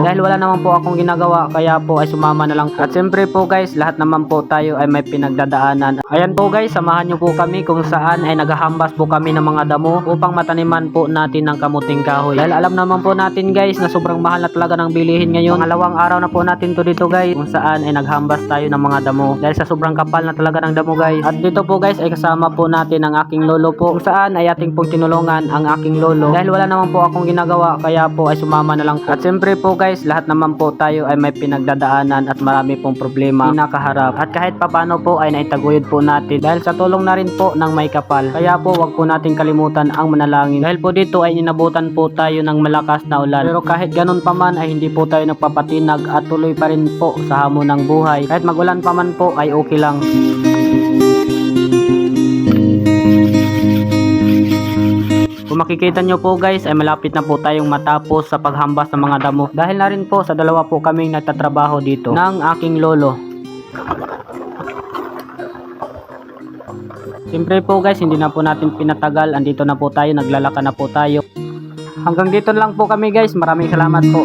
Dahil wala naman po akong ginagawa, kaya po ay sumama na lang po. At siyempre po guys, lahat naman po tayo ay may pinagdadaanan. Ayan po guys, samahan nyo po kami kung saan ay naghahambas po kami ng mga damo upang mataniman po natin ng kamuting kahoy. Dahil alam naman po natin guys na sobrang mahal na talaga ng bilihin ngayon. Pangalawang araw na po natin to dito guys, kung saan ay naghambas tayo ng mga damo. Dahil sa sobrang kapal na talaga ng damo guys. At dito po guys ay kasama po natin ang aking lolo po, kung saan ay ating pong tinulungan ang aking lolo. Dahil wala naman po akong ginagawa, kaya po ay sumama na lang po. At siyempre po guys, lahat naman po tayo ay may pinagdadaanan at marami pong problema nakaharap. At kahit papano po ay naitaguyod po natin dahil sa tulong na rin po ng may kapal. Kaya po wag po natin kalimutan ang manalangin. Dahil po dito ay inabutan po tayo ng malakas na ulan. Pero kahit ganun pa man ay hindi po tayo nagpapatinag at tuloy pa rin po sa hamon ng buhay. Kahit magulan pa man po ay okay lang. Kung makikita nyo po guys ay malapit na po tayong matapos sa paghambas ng mga damo. Dahil na rin po sa dalawa po kaming nagtatrabaho dito ng aking lolo. Siyempre po guys, hindi na po natin pinatagal. Andito na po tayo, naglalaka na po tayo. Hanggang dito lang po kami guys. Maraming salamat po.